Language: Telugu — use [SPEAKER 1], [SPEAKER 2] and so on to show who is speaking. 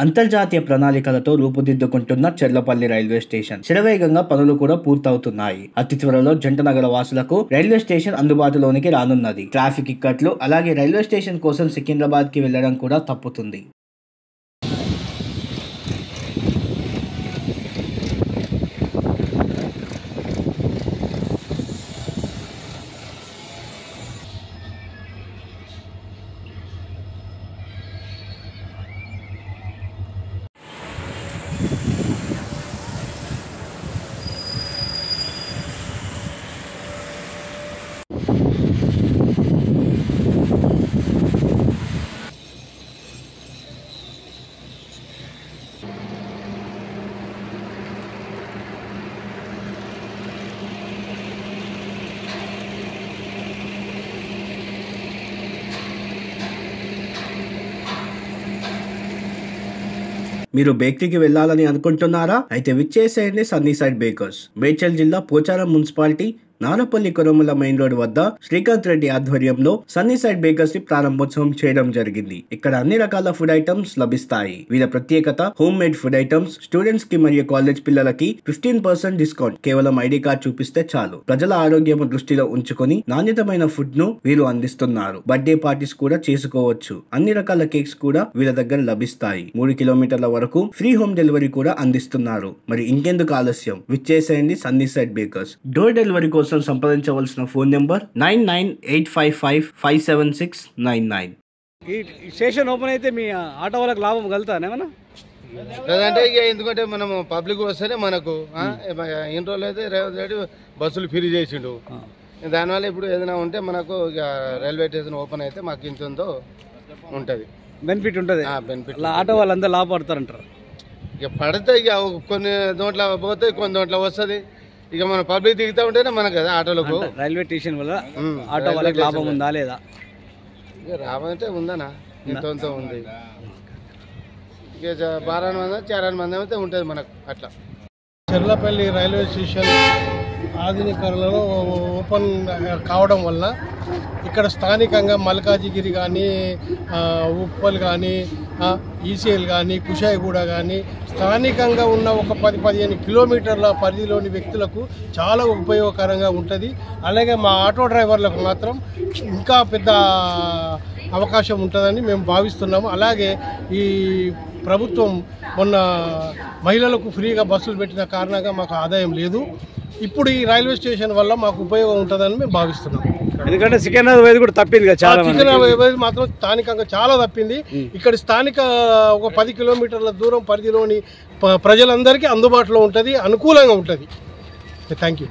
[SPEAKER 1] అంతర్జాతీయ ప్రణాళికలతో రూపుదిద్దుకుంటున్న చెర్లపల్లి రైల్వే స్టేషన్ శరవేగంగా పనులు కూడా పూర్తవుతున్నాయి. అతి త్వరలో జంటనగర వాసులకు రైల్వే స్టేషన్ అందుబాటులోనికి రానున్నది. ట్రాఫిక్ ఇక్కట్లు అలాగే రైల్వే స్టేషన్ కోసం సికింద్రాబాద్ కి వెళ్లడం కూడా తప్పుతుంది. మీరు బేకరీకి వెళ్లాలని అనుకుంటున్నారా? అయితే విచ్చేసేయండి సన్నీ సైడ్ బేకర్స్. మేడ్చల్ జిల్లా Pocharam municipality Narapally Koramula main road వద్ద శ్రీకాంత్ రెడ్డి ఆధ్వర్యంలో సన్నీ సైడ్ బేకర్స్ ని ప్రారంభోత్సవం చేయడం జరిగింది. ఇక్కడ అన్ని రకాల ఫుడ్ ఐటమ్స్ లభిస్తాయి. వీళ్ళ ప్రత్యేకత home made food items, students కి మరియు కాలేజ్ పిల్లలకి 15% డిస్కౌంట్. కేవలం ఐడి కార్డ్ చూపిస్తే చాలు. ప్రజల ఆరోగ్యం దృష్టిలో ఉంచుకొని నాణ్యతమైన ఫుడ్ ను వీరు అందిస్తున్నారు. బర్త్డే పార్టీస్ కూడా చేసుకోవచ్చు. అన్ని రకాల కేక్స్ కూడా వీళ్ళ దగ్గర లభిస్తాయి. 3 కిలోమీటర్ల వరకు ఫ్రీ హోమ్ డెలివరీ కూడా అందిస్తున్నారు. మరి ఇంకెందుకు ఆలస్యం, విచ్చేసేయండి sunny side bakers. Door delivery కోసం సంప్రదించవలసిన ఫోన్ నెంబర్ 9985557699.
[SPEAKER 2] ఈ స్టేషన్ ఓపెన్ అయితే మీ ఆటో వాళ్ళకి లాభం కలుగుతానేమన్నా?
[SPEAKER 3] లేదంటే ఇక ఎందుకంటే మనం పబ్లిక్ వస్తేనే మనకు ఇన్ని రోజులు అయితే రేవంత్ రెడ్డి బస్సులు ఫ్రీ చేసిండు. దానివల్ల ఇప్పుడు ఏదైనా ఉంటే మనకు ఇక రైల్వే స్టేషన్ ఓపెన్ అయితే మాకు ఇంత ఉందో ఉంటుంది,
[SPEAKER 2] బెనిఫిట్ ఉంటుంది.
[SPEAKER 3] బెనిఫిట్
[SPEAKER 2] ఆటో వాళ్ళందరూ లాభపడతారంటారు.
[SPEAKER 3] ఇక పడితే ఇక కొన్ని దోట్ల పోతే కొన్ని దోట్ల వస్తుంది. ఇక మన పబ్లిక్ దిగుతా ఉంటేనే మనకు కదా ఆటోలకు.
[SPEAKER 2] రైల్వే స్టేషన్ వల్ల ఆటో వాళ్ళకి లాభం ఉందా లేదా?
[SPEAKER 3] ఇక లాభం అంటే ఉందనా, ఇంత ఉంది. ఇక 12 మంది 4 మంది అయితే ఉంటుంది మనకు. అట్లా
[SPEAKER 4] చెర్లపల్లి రైల్వే స్టేషన్ ఆధునీకరణలో ఓపెన్ కావడం వల్ల ఇక్కడ స్థానికంగా మల్కాజిగిరి కానీ, ఉప్పల్ కానీ, ఈసీఎల్ కానీ, కుషాయిగూడ కానీ స్థానికంగా ఉన్న ఒక 10-15 కిలోమీటర్ల పరిధిలోని వ్యక్తులకు చాలా ఉపయోగకరంగా ఉంటుంది. అలాగే మా ఆటో డ్రైవర్లకు మాత్రం ఇంకా పెద్ద అవకాశం ఉంటుందని మేము భావిస్తున్నాము. అలాగే ఈ ప్రభుత్వం మొన్న మహిళలకు ఫ్రీగా బస్సులు పెట్టిన కారణంగా మాకు ఆదాయం లేదు. ఇప్పుడు ఈ రైల్వే స్టేషన్ వల్ల మాకు ఉపయోగం ఉంటుందని మేము భావిస్తున్నాం.
[SPEAKER 2] ఎందుకంటే సికింద్రాబాద్ కూడా తప్పింది కదా,
[SPEAKER 4] సికింద్రాబాద్ మాత్రం స్థానికంగా చాలా తప్పింది. ఇక్కడ స్థానిక ఒక 10 కిలోమీటర్ల దూరం పరిధిలోని ప్రజలందరికీ అందుబాటులో ఉంటుంది, అనుకూలంగా ఉంటుంది. Thank you.